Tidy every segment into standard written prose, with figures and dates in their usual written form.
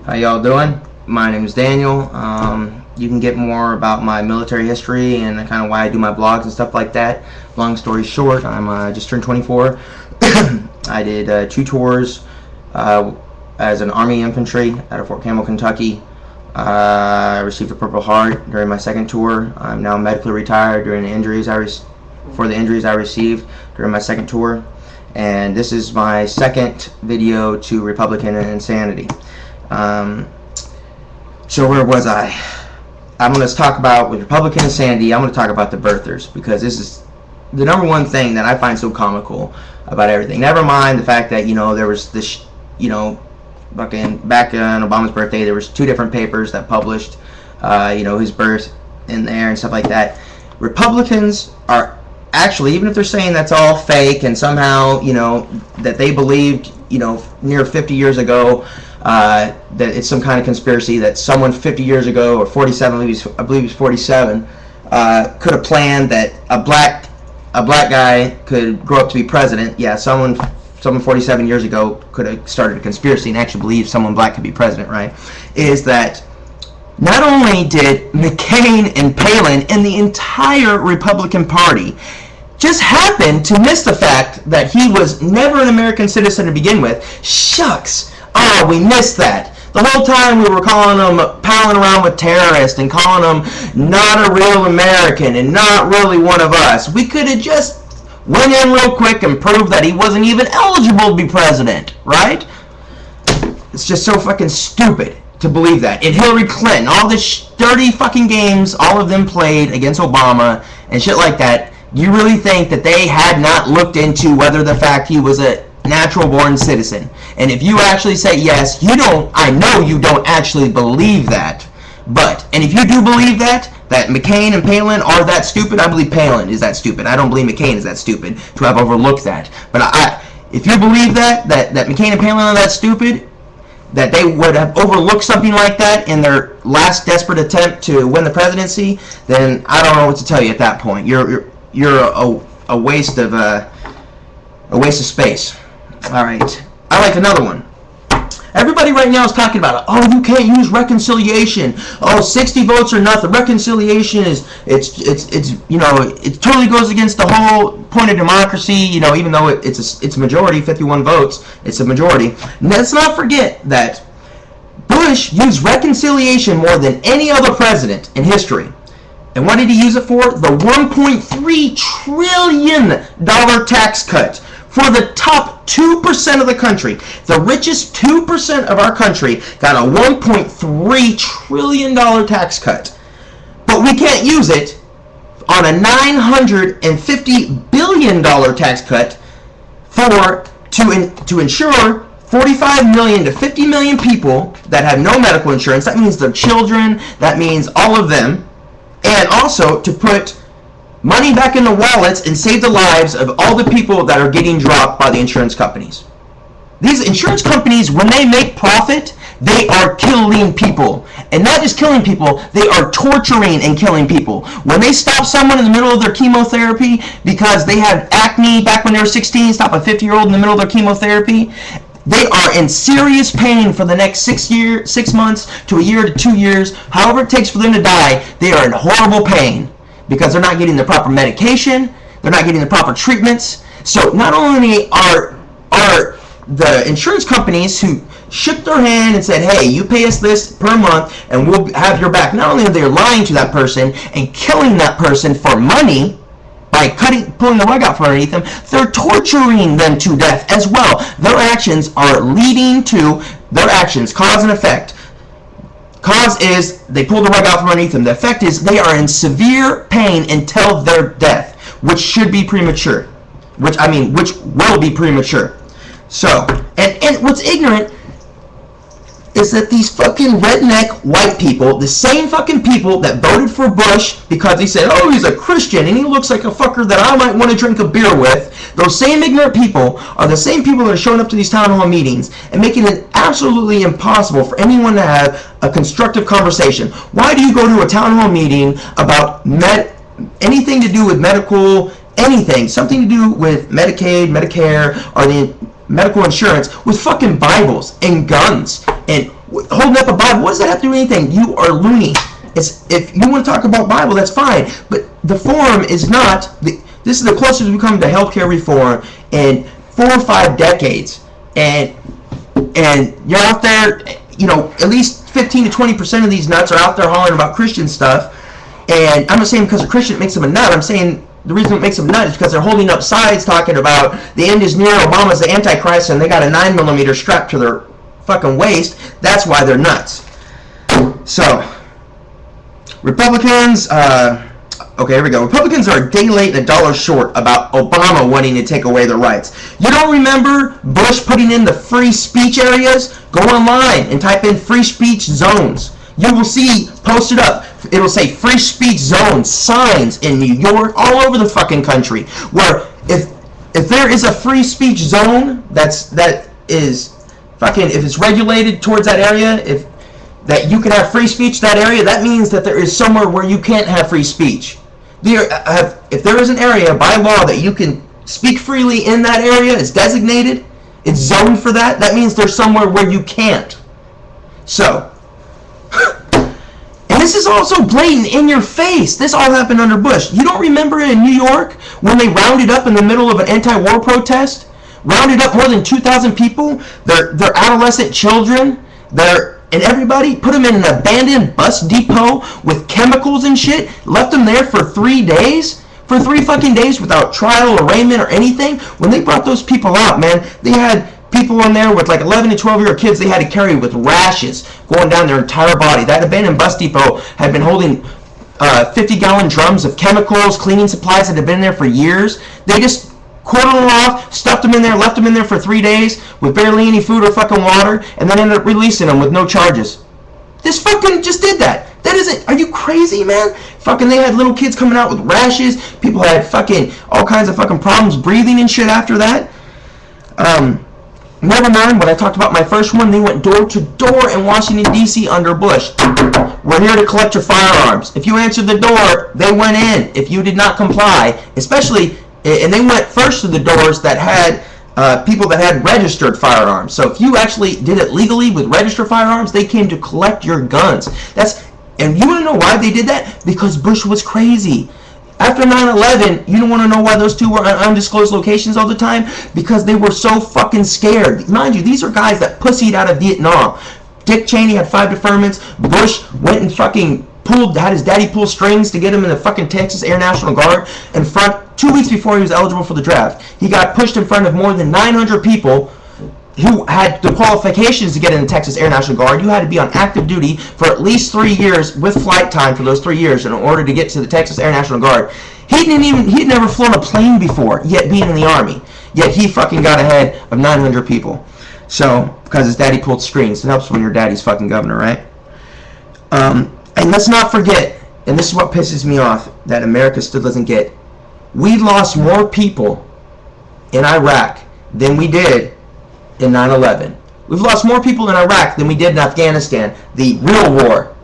How y'all doing? My name is Daniel. You can get more about my military history and kind of why I do my blogs and stuff like that. Long story short, I'm just turned 24. I did 2 tours as an Army infantry out of Fort Campbell, Kentucky. I received a Purple Heart during my 2nd tour. I'm now medically retired during the injuries for the injuries I received during my 2nd tour. And this is my 2nd video to Republican Insanity. So where was I? I'm going to talk about, with Republican Insanity, I'm going to talk about the birthers, because this is the number one thing that I find so comical about everything. Never mind the fact that, there was this, fucking back on Obama's birthday, there was 2 different papers that published, his birth in there and stuff like that. Republicans are actually, even if they're saying that's all fake and somehow, that they believed, near 50 years ago, that it's some kind of conspiracy that someone 50 years ago, or 47, I believe he's 47, could have planned that a black guy could grow up to be president. Yeah, someone 47 years ago could have started a conspiracy and actually believed someone black could be president, right? Is that not only did McCain and Palin and the entire Republican Party just happened to miss the fact that he was never an American citizen to begin with. Shucks. Oh, we missed that. The whole time we were calling him, palling around with terrorists and calling him not a real American and not really one of us. We could have just went in real quick and proved that he wasn't even eligible to be president, right? It's just so fucking stupid to believe that. And Hillary Clinton, all this dirty fucking games, all of them played against Obama and shit like that. You really think that they had not looked into whether the fact he was a natural born citizen? And if you actually say yes, I know you don't actually believe that. And if you do believe that McCain and Palin are that stupid, I believe Palin is that stupid. I don't believe McCain is that stupid to have overlooked that. But if you believe that McCain and Palin are that stupid, that they would have overlooked something like that in their last desperate attempt to win the presidency, then I don't know what to tell you at that point. You're a waste of space. All right, I like another one. Everybody right now is talking about, oh, you can't use reconciliation. Oh, 60 votes or nothing. Reconciliation it totally goes against the whole point of democracy. Even though it's a majority, 51 votes, it's a majority. And let's not forget that Bush used reconciliation more than any other president in history. And what did he use it for? The $1.3 trillion tax cut for the top 2% of the country. The richest 2% of our country got a $1.3 trillion tax cut. But we can't use it on a $950 billion tax cut to ensure 45 million to 50 million people that have no medical insurance. That means their children. That means all of them. And also to put money back in the wallets and save the lives of all the people that are getting dropped by the insurance companies. These insurance companies, when they make profit, they are killing people. And not just killing people, they are torturing and killing people. When they stop someone in the middle of their chemotherapy because they had acne back when they were 16, stop a 50-year-old in the middle of their chemotherapy, they are in serious pain for the next 6 months to a year to 2 years. However it takes for them to die, they are in horrible pain because they're not getting the proper medication, they're not getting the proper treatments. So not only are the insurance companies who shook their hand and said, hey, you pay us this per month and we'll have your back, not only are they lying to that person and killing that person for money by pulling the rug out from underneath them, they're torturing them to death as well. Their actions are leading to their actions, cause and effect. Cause is they pull the rug out from underneath them. The effect is they are in severe pain until their death, which should be premature. Which will be premature. So, and what's ignorant is that these fucking redneck white people, the same fucking people that voted for Bush because they said, oh, he's a Christian and he looks like a fucker that I might want to drink a beer with, those same ignorant people are the same people that are showing up to these town hall meetings and making it absolutely impossible for anyone to have a constructive conversation. Why do you go to a town hall meeting about anything to do with medical, anything, something to do with Medicaid, Medicare, or the medical insurance with fucking Bibles and guns? and holding up a Bible. What does that have to do with anything? You are loony. If you want to talk about Bible, that's fine. But the forum is not. This is the closest we come to healthcare reform in 4 or 5 decades. And you're out there, at least 15 to 20% of these nuts are out there hollering about Christian stuff. And I'm not saying because a Christian it makes them a nut. I'm saying the reason it makes them nut is because they're holding up signs talking about the end is near, Obama's the Antichrist, and they got a 9mm strapped to their fucking waist. That's why they're nuts. So, Republicans, okay, here we go. Republicans are a day late and $1 short about Obama wanting to take away their rights. You don't remember Bush putting in the free speech areas? Go online and type in free speech zones. You will see posted up. It'll say free speech zones, signs in New York, all over the fucking country. Where if there is a free speech zone that is fucking, if it's regulated towards that area, if that you can have free speech that area, that means that there is somewhere where you can't have free speech. If there is an area by law that you can speak freely in that area, it's designated, it's zoned for that, that means there's somewhere where you can't. So, and this is also blatant in your face. This all happened under Bush. You don't remember in New York when they rounded up in the middle of an anti-war protest? Rounded up more than 2,000 people, their adolescent children, and everybody, put them in an abandoned bus depot with chemicals and shit, left them there for 3 days? For 3 fucking days without trial, arraignment, or anything? When they brought those people out, man, they had people in there with like 11 to 12-year kids they had to carry with rashes going down their entire body. That abandoned bus depot had been holding 50-gallon drums of chemicals, cleaning supplies that had been there for years. They just cordoned them off, stuffed them in there, left them in there for 3 days with barely any food or fucking water, and then ended up releasing them with no charges. This fucking just did that. That isn't, are you crazy, man? Fucking, they had little kids coming out with rashes. People had fucking all kinds of fucking problems breathing and shit after that. Never mind, when I talked about my first one, they went door to door in Washington, D.C. under Bush. We're here to collect your firearms. If you answered the door, they went in. If you did not comply, especially, and they went first to the doors that had people that had registered firearms. So if you actually did it legally with registered firearms, they came to collect your guns. And you want to know why they did that? Because Bush was crazy. After 9/11, you don't want to know why those two were on undisclosed locations all the time? Because they were so fucking scared. Mind you, these are guys that pussied out of Vietnam. Dick Cheney had 5 deferments. Bush went and fucking had his daddy pull strings to get him in the fucking Texas Air National Guard in front 2 weeks before he was eligible for the draft. He got pushed in front of more than 900 people who had the qualifications to get in the Texas Air National Guard. You had to be on active duty for at least 3 years with flight time for those 3 years in order to get to the Texas Air National Guard. He'd never flown a plane before, yet being in the Army. Yet he fucking got ahead of 900 people. So, because his daddy pulled strings. It helps when your daddy's fucking governor, right? And let's not forget, and this is what pisses me off, that America still doesn't get. We lost more people in Iraq than we did in 9/11. We've lost more people in Iraq than we did in Afghanistan, the real war.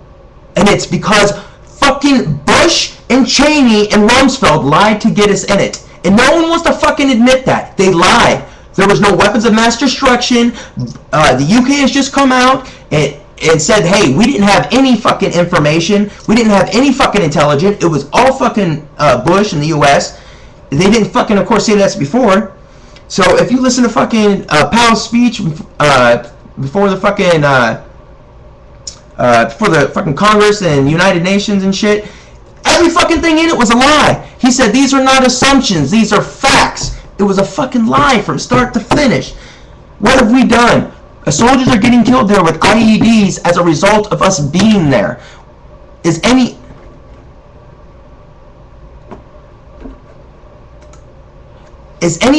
And it's because fucking Bush and Cheney and Rumsfeld lied to get us in it. And no one wants to fucking admit that. They lied. There was no weapons of mass destruction. The UK has just come out and said, hey, we didn't have any fucking information. We didn't have any fucking intelligence. It was all fucking Bush and the US. They didn't fucking, of course, say that before. So if you listen to fucking Powell's speech before the fucking Congress and United Nations and shit, every fucking thing in it was a lie. He said these are not assumptions, these are facts. It was a fucking lie from start to finish. What have we done? Soldiers are getting killed there with IEDs as a result of us being there. Is any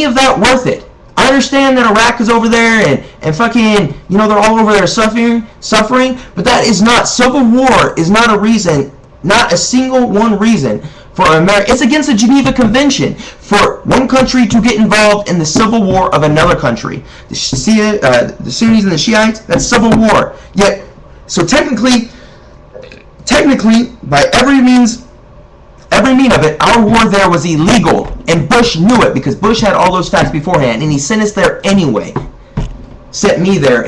of that worth it? I understand that Iraq is over there and fucking, they're all over there suffering, but that is not, civil war is not a reason, not a single one reason for America. It's against the Geneva Convention for one country to get involved in the civil war of another country. The Sunnis and the Shiites, that's civil war. Yet, so technically, by every mean of it, our war there was illegal, and Bush knew it because Bush had all those facts beforehand, and he sent us there anyway. Sent me there.